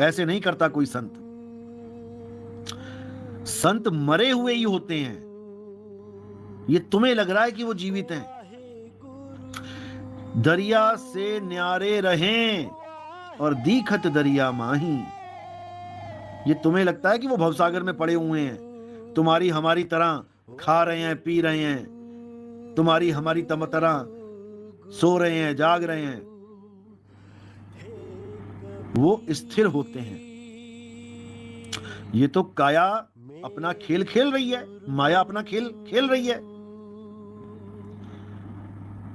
ऐसे नहीं करता कोई संत। संत मरे हुए ही होते हैं। ये तुम्हें लग रहा है कि वो जीवित हैं। दरिया से न्यारे रहें और दीखत दरिया माही। ये तुम्हें लगता है कि वो भवसागर में पड़े हुए हैं, तुम्हारी हमारी तरह खा रहे हैं, पी रहे हैं, तुम्हारी हमारी तरह सो रहे हैं, जाग रहे हैं। वो स्थिर होते हैं। ये तो काया अपना खेल खेल रही है, माया अपना खेल खेल रही है।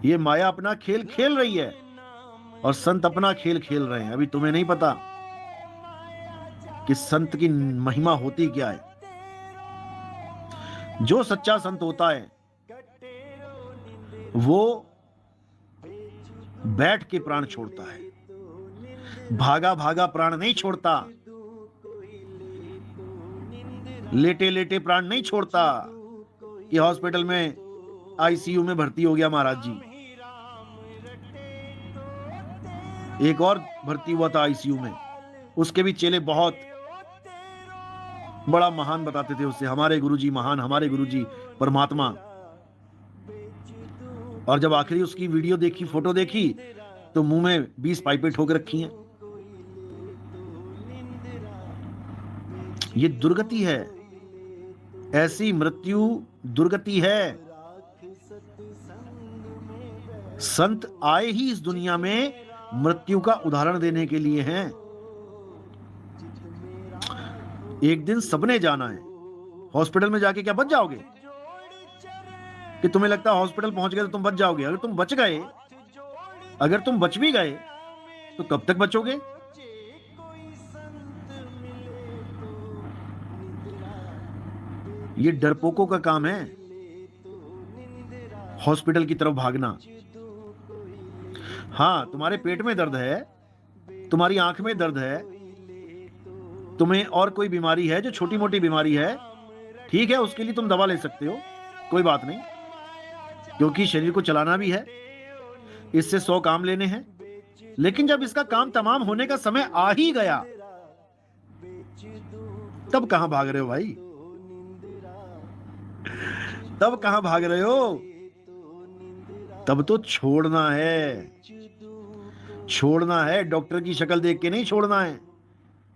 ये माया अपना खेल खेल रही है और संत अपना खेल खेल रहे हैं। अभी तुम्हें नहीं पता कि संत की महिमा होती क्या है। जो सच्चा संत होता है वो बैठ के प्राण छोड़ता है, भागा भागा प्राण नहीं छोड़ता, लेटे लेटे प्राण नहीं छोड़ता कि हॉस्पिटल में आईसीयू में भर्ती हो गया महाराज जी। एक और भर्ती हुआ था आईसीयू में, उसके भी चेले बहुत बड़ा महान बताते थे उससे, हमारे गुरुजी महान, हमारे गुरुजी परमात्मा। और जब आखिरी उसकी वीडियो देखी, फोटो देखी, तो मुंह में 20 पाइपें ठोक रखी हैं। ये दुर्गति है, ऐसी मृत्यु दुर्गति है। संत आए ही इस दुनिया में मृत्यु का उदाहरण देने के लिए हैं। एक दिन सबने जाना है। हॉस्पिटल में जाके क्या बच जाओगे? कि तुम्हें लगता है हॉस्पिटल पहुंच गए तो तुम बच जाओगे? अगर तुम बच गए, अगर तुम बच भी गए तो कब तक बचोगे? ये डरपोकों का काम है, हॉस्पिटल की तरफ भागना। हाँ, तुम्हारे पेट में दर्द है, तुम्हारी आंख में दर्द है, तुम्हें और कोई बीमारी है जो छोटी मोटी बीमारी है, ठीक है, उसके लिए तुम दवा ले सकते हो, कोई बात नहीं, क्योंकि शरीर को चलाना भी है, इससे 100 काम लेने हैं। लेकिन जब इसका काम तमाम होने का समय आ ही गया, तब कहां भाग रहे हो भाई? तब कहां भाग रहे हो? तब तो छोड़ना है, छोड़ना है। डॉक्टर की शक्ल देख के नहीं छोड़ना है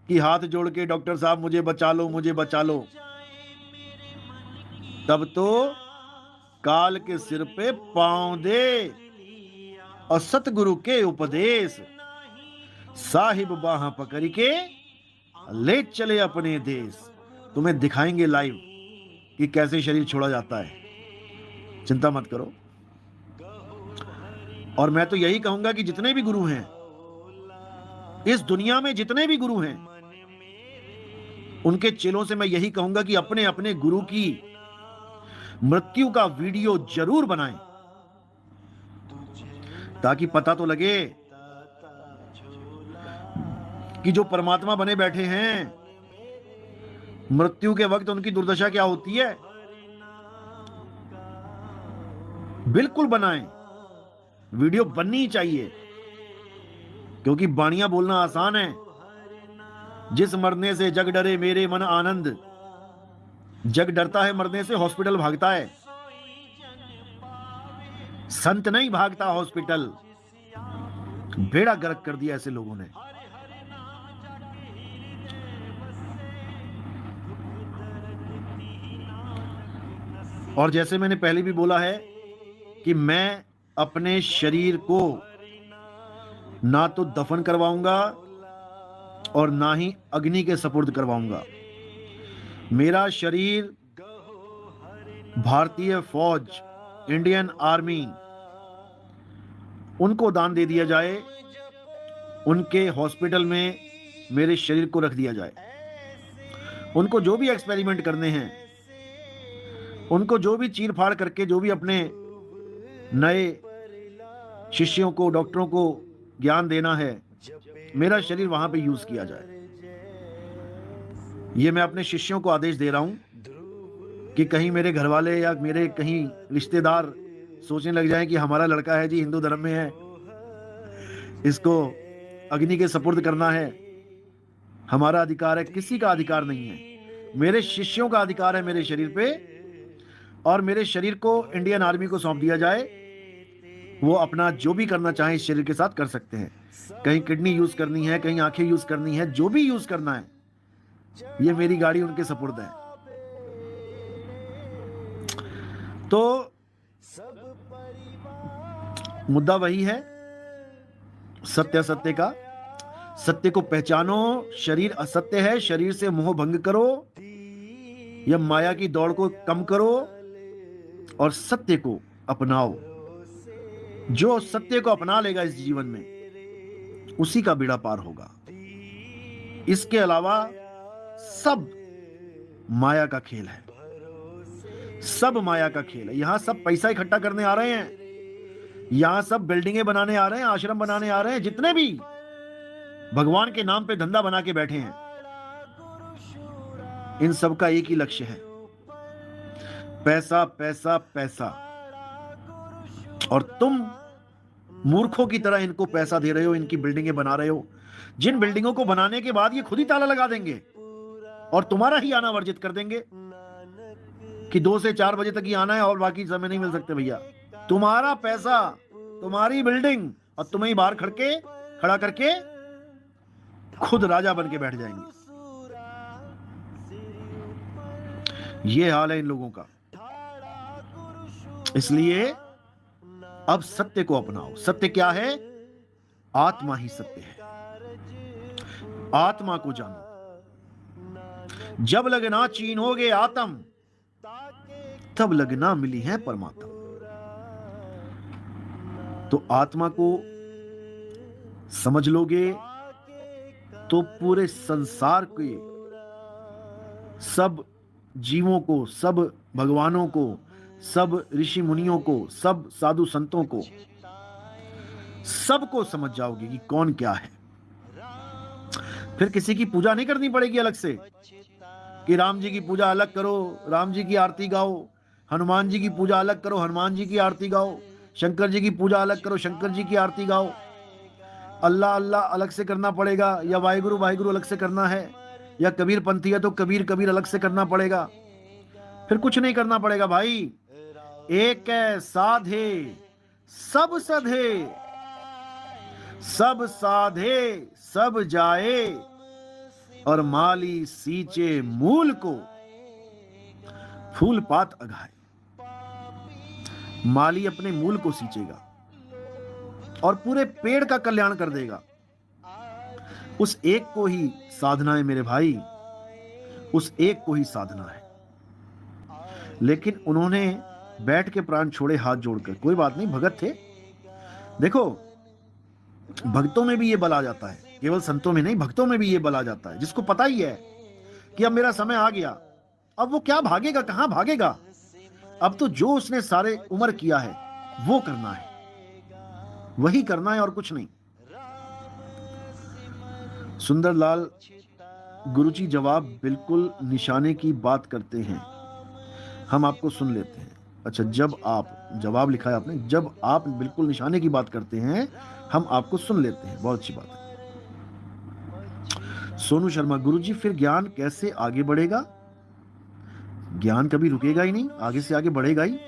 कि हाथ जोड़ के डॉक्टर साहब मुझे बचा लो, मुझे बचा लो। तब तो काल के सिर पे पांव दे और सतगुरु के उपदेश, साहिब बाह पकड़ के ले चले अपने देश। तुम्हें दिखाएंगे लाइव कि कैसे शरीर छोड़ा जाता है, चिंता मत करो। और मैं तो यही कहूंगा कि जितने भी गुरु हैं इस दुनिया में, जितने भी गुरु हैं, उनके चेलों से मैं यही कहूंगा कि अपने अपने गुरु की मृत्यु का वीडियो जरूर बनाएं, ताकि पता तो लगे कि जो परमात्मा बने बैठे हैं, मृत्यु के वक्त उनकी दुर्दशा क्या होती है। बिल्कुल बनाएं, वीडियो बननी ही चाहिए, क्योंकि बाणियां बोलना आसान है। जिस मरने से जग डरे मेरे मन आनंद, जग डरता है मरने से, हॉस्पिटल भागता है, संत नहीं भागता हॉस्पिटल। बेड़ा गर्क कर दिया ऐसे लोगों ने। और जैसे मैंने पहले भी बोला है कि मैं अपने शरीर को ना तो दफन करवाऊंगा और ना ही अग्नि के सपुर्द करवाऊंगा। मेरा शरीर भारतीय फौज, इंडियन आर्मी, उनको दान दे दिया जाए, उनके हॉस्पिटल में मेरे शरीर को रख दिया जाए। उनको जो भी एक्सपेरिमेंट करने हैं, उनको जो भी चीर फाड़ करके, जो भी अपने नए शिष्यों को, डॉक्टरों को ज्ञान देना है, मेरा शरीर वहां पे यूज किया जाए। ये मैं अपने शिष्यों को आदेश दे रहा हूं कि कहीं मेरे घर वाले या मेरे कहीं रिश्तेदार सोचने लग जाएं कि हमारा लड़का है जी, हिंदू धर्म में है, इसको अग्नि के सपुर्द करना है, हमारा अधिकार है, किसी का अधिकार नहीं है। मेरे शिष्यों का अधिकार है मेरे शरीर पे, और मेरे शरीर को इंडियन आर्मी को सौंप दिया जाए। वो अपना जो भी करना चाहे इस शरीर के साथ कर सकते हैं। कहीं किडनी यूज करनी है, कहीं आंखें यूज करनी है, जो भी यूज करना है, ये मेरी गाड़ी उनके सपुर्द है। तो मुद्दा वही है, सत्य असत्य का। सत्य को पहचानो, शरीर असत्य है, शरीर से मोह भंग करो, या माया की दौड़ को कम करो और सत्य को अपनाओ। जो सत्य को अपना लेगा इस जीवन में, उसी का बेड़ा पार होगा। इसके अलावा सब माया का खेल है, सब माया का खेल है। यहां सब पैसा इकट्ठा करने आ रहे हैं, यहां सब बिल्डिंगें बनाने आ रहे हैं, आश्रम बनाने आ रहे हैं। जितने भी भगवान के नाम पे धंधा बना के बैठे हैं, इन सब का एक ही लक्ष्य है, पैसा पैसा पैसा। और तुम मूर्खों की तरह इनको पैसा दे रहे हो, इनकी बिल्डिंगें बना रहे हो, जिन बिल्डिंगों को बनाने के बाद ये खुद ही ताला लगा देंगे और तुम्हारा ही आना वर्जित कर देंगे कि 2 से 4 बजे तक ही आना है और बाकी समय नहीं मिल सकते भैया। तुम्हारा पैसा, तुम्हारी बिल्डिंग, और तुम्हें ही बाहर खड़ा करके खुद राजा बन के बैठ जाएंगे। ये हाल है इन लोगों का। इसलिए अब सत्य को अपनाओ। सत्य क्या है? आत्मा ही सत्य है। आत्मा को जानो। जब लगना चीन्होगे आत्म, तब लगना मिली है परमात्मा। तो आत्मा को समझ लोगे तो पूरे संसार के सब जीवों को, सब भगवानों को, सब ऋषि मुनियों को, सब साधु संतों को, सबको समझ जाओगे कि कौन क्या है। फिर किसी की पूजा नहीं करनी पड़ेगी अलग से कि राम जी की पूजा अलग करो, राम जी की आरती गाओ, हनुमान जी की पूजा अलग करो, हनुमान जी की आरती गाओ, शंकर जी की पूजा अलग करो, शंकर जी की आरती गाओ। अल्लाह अल्लाह अलग से करना पड़ेगा, या वाहिगुरु वाहिगुरु अलग से करना है, या कबीर पंथी है तो कबीर कबीर अलग से करना पड़ेगा। फिर कुछ नहीं करना पड़ेगा भाई। एक है साधे सब सधे, सब साधे सब जाए, और माली सींचे मूल को फूल पात अघाए। माली अपने मूल को सींचेगा और पूरे पेड़ का कल्याण कर देगा। उस एक को ही साधना है मेरे भाई, उस एक को ही साधना है। लेकिन उन्होंने बैठ के प्राण छोड़े हाथ जोड़कर। कोई बात नहीं, भगत थे। देखो, भक्तों में भी ये बल आ जाता है, केवल संतों में नहीं, भक्तों में भी ये बल आ जाता है। जिसको पता ही है कि अब मेरा समय आ गया, अब वो क्या भागेगा, कहां भागेगा। अब तो जो उसने सारे उम्र किया है वो करना है, वही करना है और कुछ नहीं। सुंदरलाल गुरुजी जवाब बिल्कुल निशाने की बात करते हैं, हम आपको सुन लेते हैं। अच्छा, जब आप जवाब लिखा है आपने, जब आप बिल्कुल निशाने की बात करते हैं हम आपको सुन लेते हैं। बहुत अच्छी बात है। सोनू शर्मा, गुरुजी फिर ज्ञान कैसे आगे बढ़ेगा? ज्ञान कभी रुकेगा ही नहीं, आगे से आगे बढ़ेगा ही।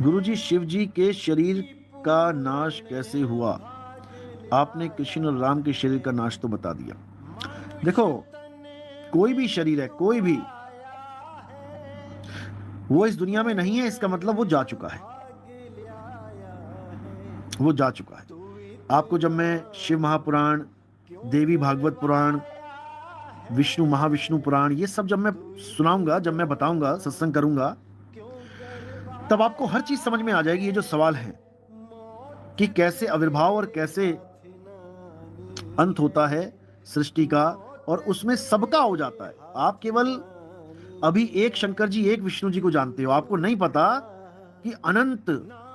गुरुजी, शिव जी के शरीर का नाश कैसे हुआ? आपने कृष्ण और राम के शरीर का नाश तो बता दिया। देखो, कोई भी शरीर है, कोई भी, वो इस दुनिया में नहीं है, इसका मतलब वो जा चुका है, वो जा चुका है। आपको जब मैं शिव महापुराण, देवी भागवत पुराण, विष्णु महाविष्णु पुराण, ये सब जब मैं सुनाऊंगा, जब मैं बताऊंगा, सत्संग करूंगा, तब आपको हर चीज समझ में आ जाएगी। ये जो सवाल है कि कैसे आविर्भाव और कैसे अंत होता है सृष्टि का, और उसमें सबका हो जाता है। आप केवल अभी एक शंकर जी, एक विष्णु जी को जानते हो, आपको नहीं पता कि अनंत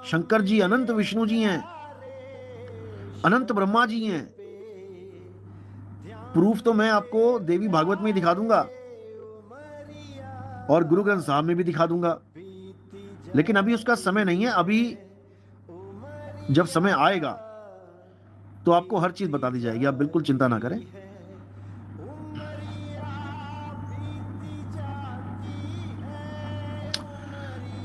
शंकर जी, अनंत विष्णु जी हैं, अनंत ब्रह्मा जी हैं। प्रूफ तो मैं आपको देवी भागवत में दिखा दूंगा और गुरु ग्रंथ साहब में भी दिखा दूंगा, लेकिन अभी उसका समय नहीं है। अभी जब समय आएगा तो आपको हर चीज बता दी जाएगी, आप बिल्कुल चिंता ना करें।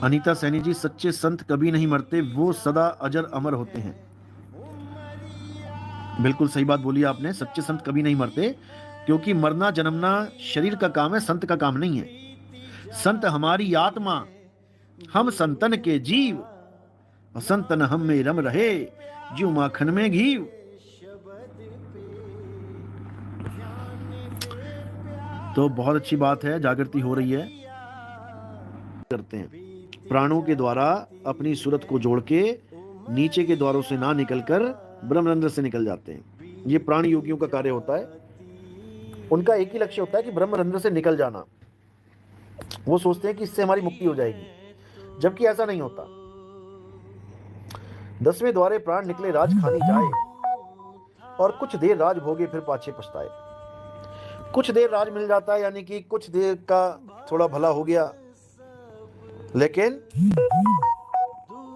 अनीता सैनी जी, सच्चे संत कभी नहीं मरते, वो सदा अजर अमर होते हैं। बिल्कुल सही बात बोली आपने, सच्चे संत कभी नहीं मरते, क्योंकि मरना जन्मना शरीर का काम है, संत का काम नहीं है। संत हमारी आत्मा, हम संतन के जीव, संतन हम में रम रहे, जीव माखन में घीव। तो बहुत अच्छी बात है, जागृति हो रही है। करते हैं प्राणों के द्वारा अपनी सूरत को जोड़ के नीचे के द्वारों से ना निकलकर ब्रह्मरंध्र से निकल जाते हैं। ये प्राण योगियों का कार्य होता है। उनका एक ही लक्ष्य होता है कि ब्रह्मरंध्र से निकल जाना। वो सोचते हैं कि इससे हमारी मुक्ति हो जाएगी, जबकि ऐसा नहीं होता। 10वें द्वारे प्राण निकले राज खानी जाए, और कुछ देर राज भोगे फिर पाछे पछताए। कुछ देर राज मिल जाता है, यानी कि कुछ देर का थोड़ा भला हो गया, लेकिन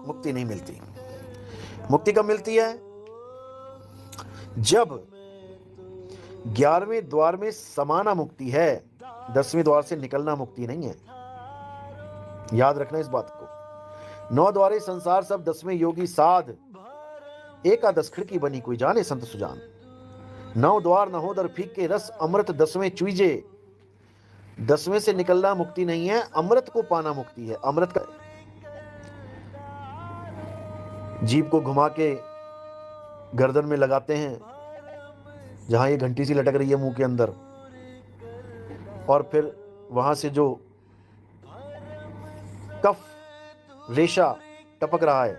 मुक्ति नहीं मिलती। मुक्ति कब मिलती है? जब 11वें द्वार में समाना मुक्ति है, 10वें द्वार से निकलना मुक्ति नहीं है। याद रखना इस बात को। 9 द्वारे संसार सब, 10वें योगी साध, एकादश खिड़की बनी कोई जाने संत सुजान। 9 द्वार नहोदर फीके रस, अमृत 10वें चुईजे। 10वें से निकलना मुक्ति नहीं है, अमृत को पाना मुक्ति है। अमृत का जीभ को घुमा के गर्दन में लगाते हैं, जहां ये घंटी सी लटक रही है मुंह के अंदर, और फिर वहां से जो कफ रेशा टपक रहा है,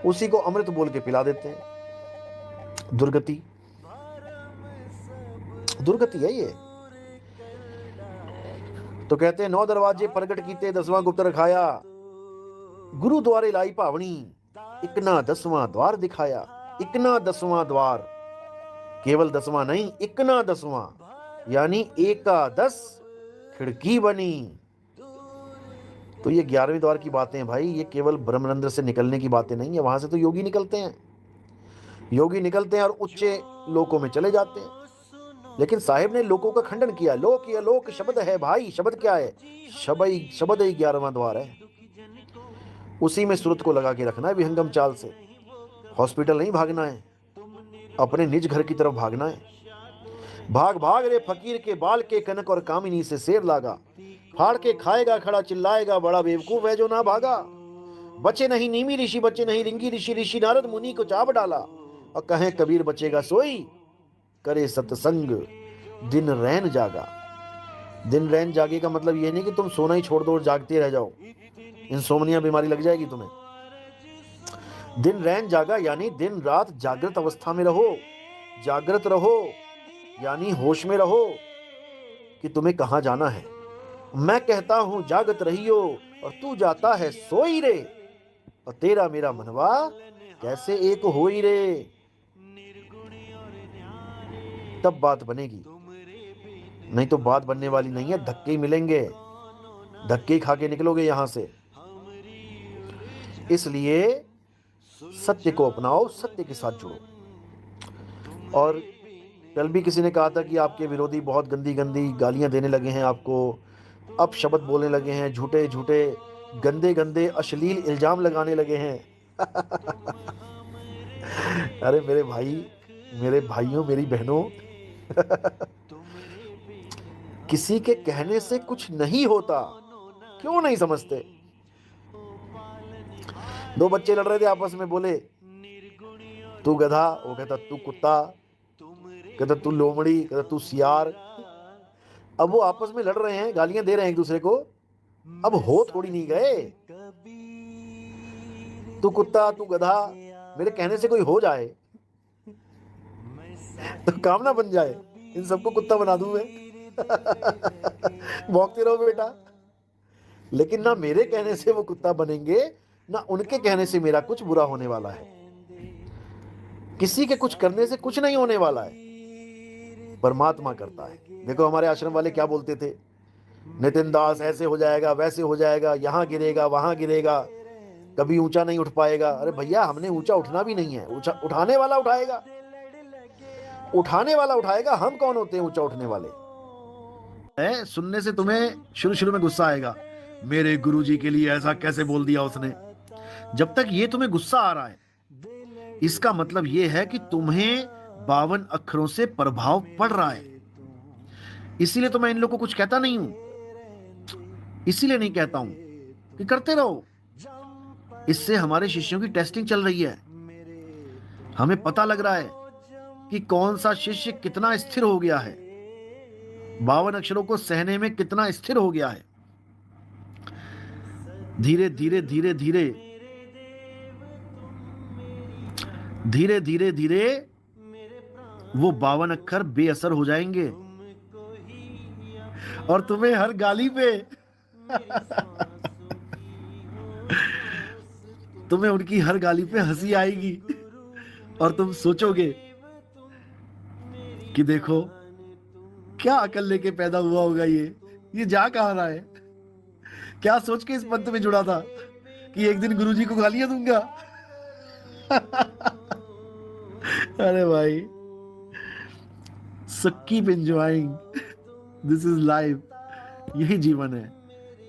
उसी को अमृत बोल के पिला देते हैं। दुर्गति, दुर्गति है ये। तो कहते हैं 9 दरवाजे प्रगट कीते, 10वां गुप्त रखाया। गुरु द्वारे लाई पावनी, इकना 10वां द्वार दिखाया। इकना 10वां द्वार, केवल 10वां नहीं, इकना 10वां, यानी एकादश खिड़की बनी। तो ये 11वें द्वार की बातें हैं भाई, ये केवल ब्रह्मरंध्र से निकलने की बातें नहीं है। वहां से तो योगी निकलते हैं, योगी निकलते हैं और उच्च लोकों में चले जाते हैं। लेकिन साहिब ने लोकों का खंडन किया। लोक या लोक शब्द है भाई, शब्द क्या है? शब्द ही 11वां द्वार है। उसी में सूरत को लगा के रखना है विहंगम चाल से। हॉस्पिटल नहीं भागना है, अपने निज घर की तरफ भागना है। भाग भाग रे फकीर के बाल के, कनक और कामिनी से शेर लागा। फाड़ के खाएगा खड़ा चिल्लाएगा, बड़ा बेवकूफ है जो ना भागा। बचे नहीं नीमी ऋषि, बचे नहीं रिंगी ऋषि, ऋषि नारद मुनि को चाप डाला। और कहे कबीर बचेगा सोई, करे सत्संग दिन रैन जागा। दिन रैन जागे का मतलब ये नहीं कि तुम सोना ही छोड़ दो और जागते रह जाओ, इंसोम्निया बीमारी लग जाएगी तुम्हें। दिन रैन जागा यानी दिन रात जागृत अवस्था में रहो। जागृत रहो यानी होश में रहो कि तुम्हें कहां जाना है। मैं कहता हूं जागत रहियो, और तू जाता है सोई रे। और तेरा मेरा मनवा कैसे एक होई रे। तब बात बनेगी, नहीं तो बात बनने वाली नहीं है। धक्के ही मिलेंगे, धक्के खा के निकलोगे यहां से। इसलिए सत्य को अपनाओ, सत्य के साथ जुड़ो। और कल भी किसी ने कहा था कि आपके विरोधी बहुत गंदी गंदी गालियां देने लगे हैं आपको, अब शब्द बोलने लगे हैं, झूठे झूठे गंदे गंदे अश्लील इल्जाम लगाने लगे हैं। अरे मेरे भाई, मेरे भाइयों, मेरी बहनों, किसी के कहने से कुछ नहीं होता, क्यों नहीं समझते? 2 बच्चे लड़ रहे थे आपस में, बोले तू गधा, वो कहता तू कुत्ता, कहता तू लोमड़ी, कहता तू सियार। अब वो आपस में लड़ रहे हैं, गालियां दे रहे हैं एक दूसरे को, अब हो थोड़ी नहीं गए। तू कुत्ता, तू गधा, मेरे कहने से कोई हो जाए तो काम ना बन जाए, इन सबको कुत्ता बना दूं मैं। भौंकते रहो बेटा। लेकिन ना मेरे कहने से वो कुत्ता बनेंगे, ना उनके कहने से मेरा कुछ बुरा होने वाला है। किसी के कुछ करने से कुछ नहीं होने वाला है, परमात्मा करता है। देखो हमारे आश्रम वाले क्या बोलते थे, नितिन दास ऐसे हो जाएगा, वैसे हो जाएगा, यहां गिरेगा, वहां गिरेगा। कभी ऊंचा नहीं उठ पाएगा। अरे भैया, हमने ऊंचा उठना भी नहीं है, ऊंचा उठाने वाला उठाएगा, उठाने वाला उठाएगा। हम कौन होते हैं ऊंचा उठने वाले? है, सुनने से तुम्हें शुरू शुरू में गुस्सा आएगा, मेरे गुरुजी के लिए ऐसा कैसे बोल दिया उसने। जब तक ये तुम्हें गुस्सा आ रहा है, इसका मतलब ये है कि तुम्हें 52 अक्षरों से प्रभाव पड़ रहा है। इसीलिए तो मैं इन लोगों को कुछ कहता नहीं हूं, इसीलिए नहीं कहता हूं कि करते रहो। इससे हमारे शिष्यों की टेस्टिंग चल रही है, हमें पता लग रहा है कि कौन सा शिष्य कितना स्थिर हो गया है, 52 अक्षरों को सहने में कितना स्थिर हो गया है। धीरे धीरे धीरे धीरे धीरे धीरे धीरे वो 52 अक्षर बेअसर हो जाएंगे और तुम्हें हर गाली पे तुम्हें उनकी हर गाली पे हंसी आएगी और तुम सोचोगे कि देखो क्या अकल लेके पैदा हुआ होगा ये जा कहां रहा है। क्या सोच के इस पंथ में जुड़ा था कि एक दिन गुरुजी को गालियां दूंगा। अरे भाई, so keep enjoying, this is life, यही जीवन है,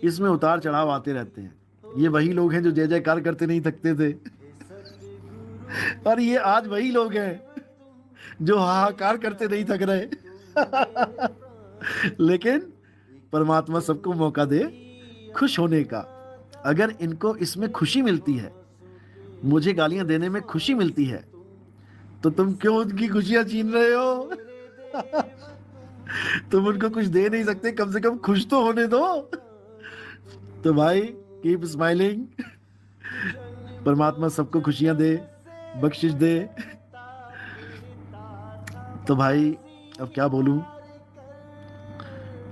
इसमें उतार चढ़ाव आते रहते हैं। ये वही लोग हैं जो जय जयकार करते नहीं थकते थे और ये आज वही लोग हैं जो हाहाकार करते नहीं थक रहे। लेकिन परमात्मा सबको मौका दे खुश होने का। अगर इनको इसमें खुशी मिलती है, मुझे गालियां देने में खुशी मिलती है, तो तुम क्यों उनकी खुशियां छीन रहे हो? तुम उनको कुछ दे नहीं सकते, कम से कम खुश तो होने दो। तो भाई कीप स्माइलिंग, परमात्मा सबको खुशियां दे, बख्शिश दे। तो भाई अब क्या बोलूं,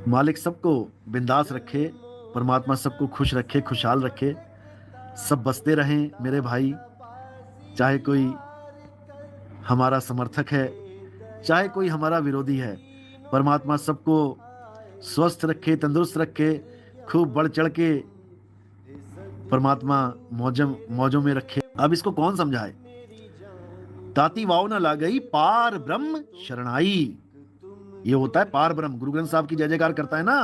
मालिक सबको बिंदास रखे, परमात्मा सबको खुश रखे, खुशहाल रखे, सब बसते रहें मेरे भाई। चाहे कोई हमारा समर्थक है, चाहे कोई हमारा विरोधी है, परमात्मा सबको स्वस्थ रखे, तंदुरुस्त रखे, खूब बढ़ चढ़ के परमात्मा मौजों में रखे। अब इसको कौन समझाए? ताती वाव न ला गई पार ब्रह्म शरणाई, ये होता है पार ब्रह्म। गुरु ग्रंथ साहब की जय जयकार करता है ना,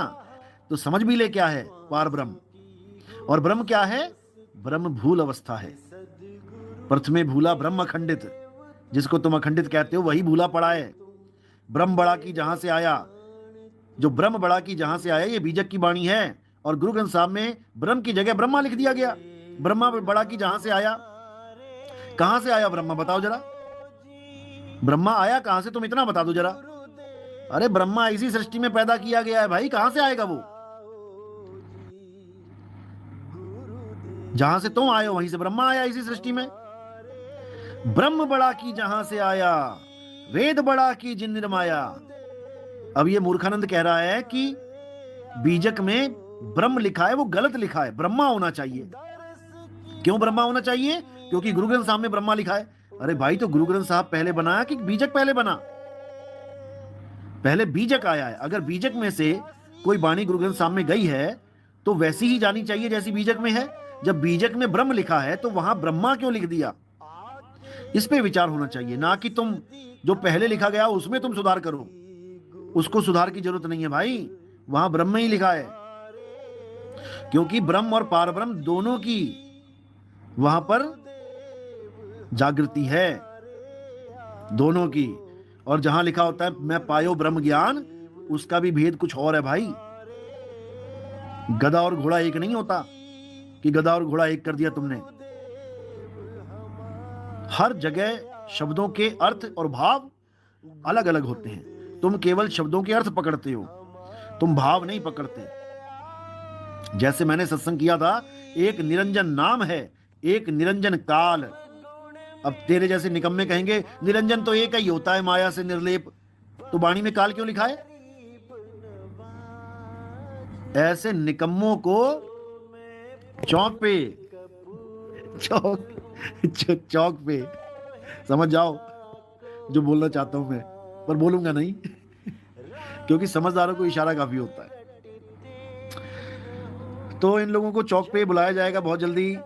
तो समझ भी ले क्या है पार ब्रह्म। और ब्रह्म क्या है? ब्रह्म भूल अवस्था है। प्रथमे भूला ब्रह्म अखंडित, जिसको तुम अखंडित कहते हो वही भूला पड़ा है। ब्रह्म बड़ा की जहां से आया, जो ब्रह्म बड़ा की जहां से आया, ये बीजक की वाणी है। और गुरु ग्रंथ साहब में ब्रह्म की जगह ब्रह्मा लिख दिया गया। ब्रह्मा बड़ा की जहां से आया, कहां से आया ब्रह्मा बताओ जरा? ब्रह्मा आया कहां से, तुम इतना बता दो जरा। अरे ब्रह्मा इसी सृष्टि में पैदा किया गया है भाई, कहां से आएगा वो? जहां से तुम आए हो वहीं से ब्रह्मा आया इसी सृष्टि में। ब्रह्म बड़ा की जहां से आया, वेद बड़ा की जिन निर्माया। अब ये मूर्खानंद कह रहा है कि बीजक में ब्रह्म लिखा है, वो गलत लिखा है, ब्रह्मा होना चाहिए। क्यों ब्रह्मा होना चाहिए? क्योंकि गुरु ग्रंथ साहब में ब्रह्मा लिखा है। अरे भाई, तो गुरु ग्रंथ साहब पहले बनाया कि बीजक पहले बना? पहले बीजक आया है। अगर बीजक में से कोई वाणी गुरु ग्रंथ साहब में गई है तो वैसी ही जानी चाहिए जैसी बीजक में है। जब बीजक में ब्रह्म लिखा है तो वहां ब्रह्मा क्यों लिख दिया? इस पे विचार होना चाहिए, ना कि तुम जो पहले लिखा गया उसमें तुम सुधार करो। उसको सुधार की जरूरत नहीं है भाई, वहां ब्रह्म ही लिखा है। क्योंकि ब्रह्म और पारब्रह्म दोनों की वहां पर जागृति है, दोनों की। और जहां लिखा होता है मैं पायो ब्रह्म ज्ञान, उसका भी भेद कुछ और है भाई। गधा और घोड़ा एक नहीं होता कि गधा और घोड़ा एक कर दिया तुमने। हर जगह शब्दों के अर्थ और भाव अलग अलग होते हैं। तुम केवल शब्दों के अर्थ पकड़ते हो, तुम भाव नहीं पकड़ते। जैसे मैंने सत्संग किया था, एक निरंजन नाम है, एक निरंजन काल। अब तेरे जैसे निकम्मे कहेंगे निरंजन तो एक ही होता है, माया से निर्लेप, तो वाणी में काल क्यों लिखा है? ऐसे निकम्मों को चौक पे चौक पे समझ जाओ जो बोलना चाहता हूं मैं, पर बोलूंगा नहीं क्योंकि समझदारों को इशारा काफी होता है। तो इन लोगों को चौक पे बुलाया जाएगा बहुत जल्दी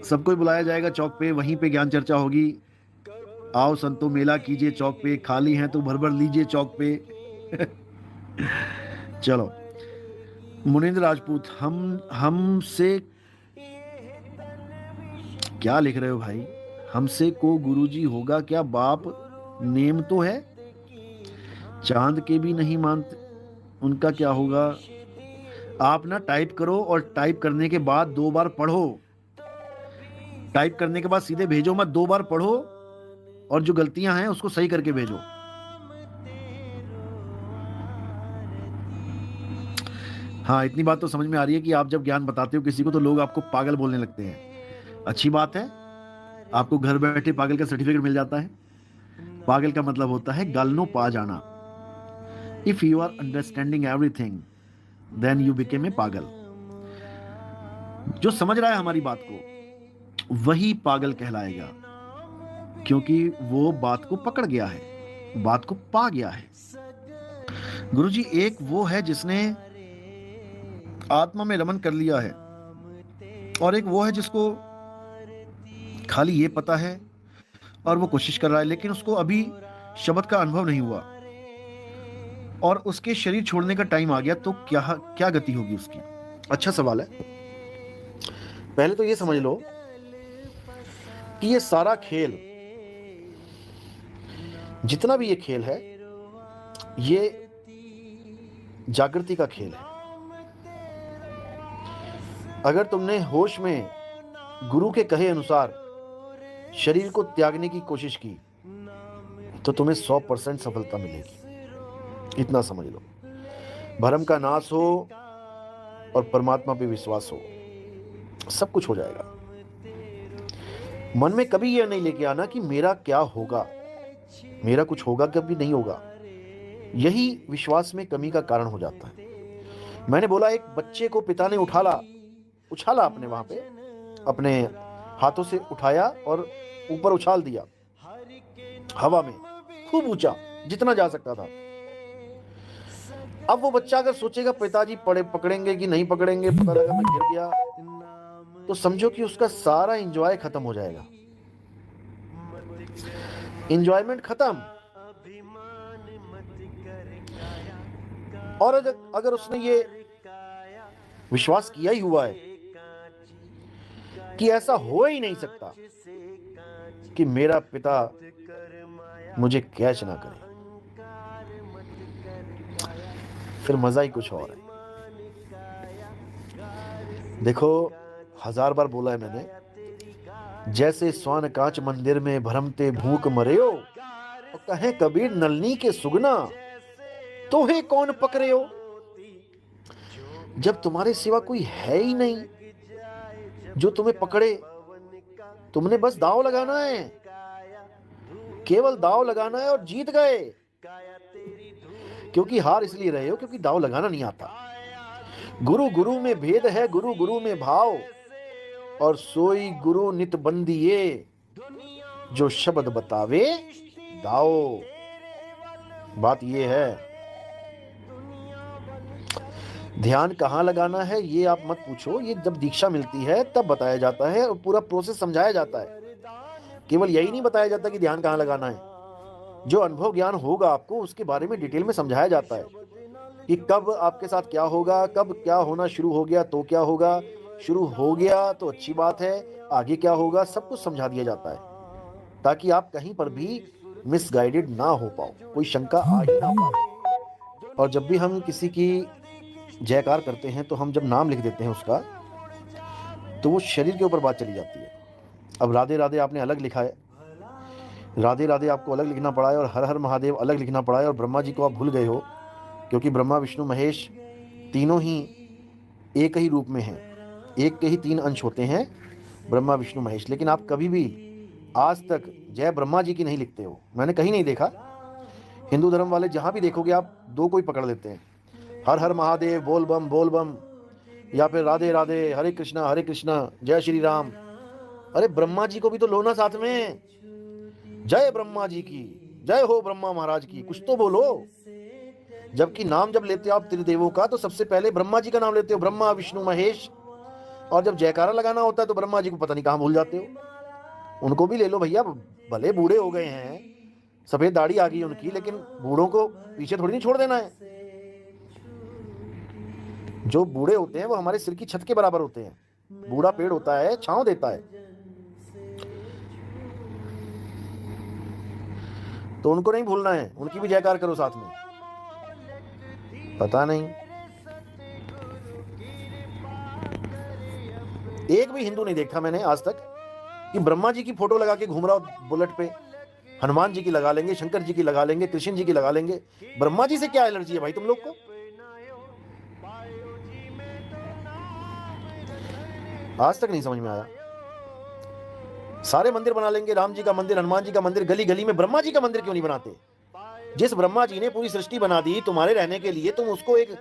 सबको बुलाया जाएगा चौक पे, वहीं पे ज्ञान चर्चा होगी। आओ संतो मेला कीजिए चौक पे, खाली हैं तो भर भर लीजिए चौक पे। चलो, मुनिंद्र राजपूत, हमसे क्या लिख रहे हो भाई? हमसे को गुरुजी होगा क्या बाप? नेम तो है, चांद के भी नहीं मानते, उनका क्या होगा? आप ना टाइप करो और टाइप करने के बाद 2 बार पढ़ो। टाइप करने के बाद सीधे भेजो मत, 2 बार पढ़ो और जो गलतियां हैं उसको सही करके भेजो। हाँ, इतनी बात तो समझ में आ रही है कि आप जब ज्ञान बताते हो किसी को तो लोग आपको पागल बोलने लगते हैं। अच्छी बात है, आपको घर बैठे पागल का सर्टिफिकेट मिल जाता है। पागल का मतलब होता है गालनो पा जाना। If you are understanding everything then you became a पागल। जो समझ रहा है हमारी बात को वही पागल कहलाएगा, क्योंकि वो बात को पकड़ गया है, बात को पा गया है। गुरुजी, एक वो है जिसने आत्मा में रमन कर लिया है, और एक वो है जिसको खाली ये पता है और वो कोशिश कर रहा है, लेकिन उसको अभी शब्द का अनुभव नहीं हुआ और उसके शरीर छोड़ने का टाइम आ गया, तो क्या क्या गति होगी उसकी? अच्छा सवाल है। पहले तो ये समझ लो कि ये सारा खेल, जितना भी ये खेल है, ये जागृति का खेल है। अगर तुमने होश में गुरु के कहे अनुसार शरीर को त्यागने की कोशिश की तो तुम्हें 100% सफलता मिलेगी। इतना समझ लो, भरम का नाश हो और परमात्मा पे विश्वास हो, सब कुछ हो जाएगा। मन में कभी यह नहीं लेके आना कि मेरा क्या होगा, मेरा कुछ होगा कभी नहीं होगा। यही विश्वास में कमी का कारण हो जाता है। मैंने बोला, एक बच्चे को पिता ने उछाला अपने वहां पे, अपने हाथों से उठाया और ऊपर उछाल दिया हवा में, खूब ऊंचा, जितना जा सकता था। अब वो बच्चा अगर सोचेगा पिताजी पकड़ेंगे कि नहीं पकड़ेंगे, पता लगा मैं गिर गया, तो समझो कि उसका सारा एंजॉय खत्म हो जाएगा, एंजॉयमेंट खत्म। और अगर उसने ये विश्वास किया ही हुआ है कि ऐसा हो ही नहीं सकता कि मेरा पिता मुझे कैच ना करे, फिर मजा ही कुछ और है। देखो, 1000 बार बोला है मैंने, जैसे स्वान कांच मंदिर में भरमते भूख मरेयो, और कहे कबीर नलनी के सुगना, तोहे कौन पकड़े हो। जब तुम्हारे सिवा कोई है ही नहीं जो तुम्हें पकड़े, तुमने बस दांव लगाना है, केवल दांव लगाना है और जीत गए। क्योंकि हार इसलिए रहे हो क्योंकि दांव लगाना नहीं आता। गुरु गुरु में भेद है, गुरु गुरु में भाव, और सोई गुरु नित बंदिए, जो शब्द बतावे दाओ। बात ये है, ध्यान कहाँ लगाना है ये आप मत पूछो, ये जब दीक्षा मिलती है तब बताया जाता है और पूरा प्रोसेस समझाया जाता है। केवल यही नहीं बताया जाता कि ध्यान कहाँ लगाना है, जो अनुभव ज्ञान होगा आपको उसके बारे में डिटेल में समझाया जाता है कि कब आपके साथ क्या होगा, कब क्या होना शुरू हो गया तो क्या होगा, शुरू हो गया तो अच्छी बात है, आगे क्या होगा, सब कुछ समझा दिया जाता है, ताकि आप कहीं पर भी मिसगाइडेड ना हो पाओ, कोई शंका आ ही ना पाए। और जब भी हम किसी की जयकार करते हैं तो हम जब नाम लिख देते हैं उसका, तो वो शरीर के ऊपर बात चली जाती है। अब राधे राधे आपने अलग लिखा है, राधे राधे आपको अलग लिखना पड़ा है, और हर हर महादेव अलग लिखना पड़ा है, और ब्रह्मा जी को आप भूल गए हो, क्योंकि ब्रह्मा विष्णु महेश तीनों ही एक ही रूप में हैं, एक के ही 3 अंश होते हैं, ब्रह्मा विष्णु महेश। लेकिन आप कभी भी आज तक जय ब्रह्मा जी की नहीं लिखते हो, मैंने कहीं नहीं देखा। हिंदू धर्म वाले जहां भी देखोगे आप 2 को ही पकड़ लेते हैं, हर हर महादेव बोल बम, या फिर राधे राधे हरे कृष्णा जय श्री राम। अरे ब्रह्मा जी को भी तो लो ना साथ में, जय ब्रह्मा जी की, जय हो ब्रह्मा महाराज की, कुछ तो बोलो। जबकि नाम जब लेते हो आप त्रिदेवों का तो सबसे पहले ब्रह्मा जी का नाम लेते हो, ब्रह्मा विष्णु महेश, और जब जयकारा लगाना होता है तो ब्रह्मा जी को पता नहीं कहाँ भूल जाते हो। उनको भी ले लो भैया, भले बूढ़े हो गए हैं, सफेद दाढ़ी आ गई उनकी, लेकिन बूढ़ों को पीछे थोड़ी नहीं छोड़ देना है। जो बूढ़े होते हैं वो हमारे सिर की छत के बराबर होते हैं। बूढ़ा पेड़ होता है, छांव देता है, तो उनको नहीं भूलना है, उनकी भी जयकार करो साथ में। पता नहीं, एक भी हिंदू नहीं देखा मैंने आज तक कि ब्रह्मा जी की फोटो लगा के घूम रहा हो बुलेट पे। हनुमान जी की लगा लेंगे, शंकर जी की लगा लेंगे, कृष्ण जी की लगा लेंगे, ब्रह्मा जी से क्या एलर्जी है भाई तुम लोग को? आज तक नहीं समझ में आया। सारे मंदिर बना लेंगे, राम जी का मंदिर, हनुमान जी का मंदिर, गली गली में ब्रह्मा जी का मंदिर क्यों नहीं बनाते? जिस ब्रह्मा जी ने पूरी सृष्टि बना दी तुम्हारे रहने के लिए, तुम उसको एक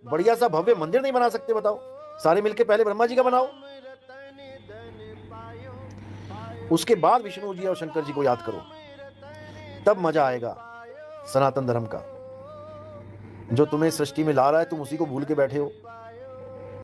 बढ़िया सा भव्य मंदिर नहीं बना सकते? बताओ, सारे मिलके पहले ब्रह्मा जी का बनाओ, उसके बाद विष्णु जी और शंकर जी को याद करो, तब मजा आएगा सनातन धर्म का। जो तुम्हें सृष्टि में ला रहा है तुम उसी को भूल के बैठे हो।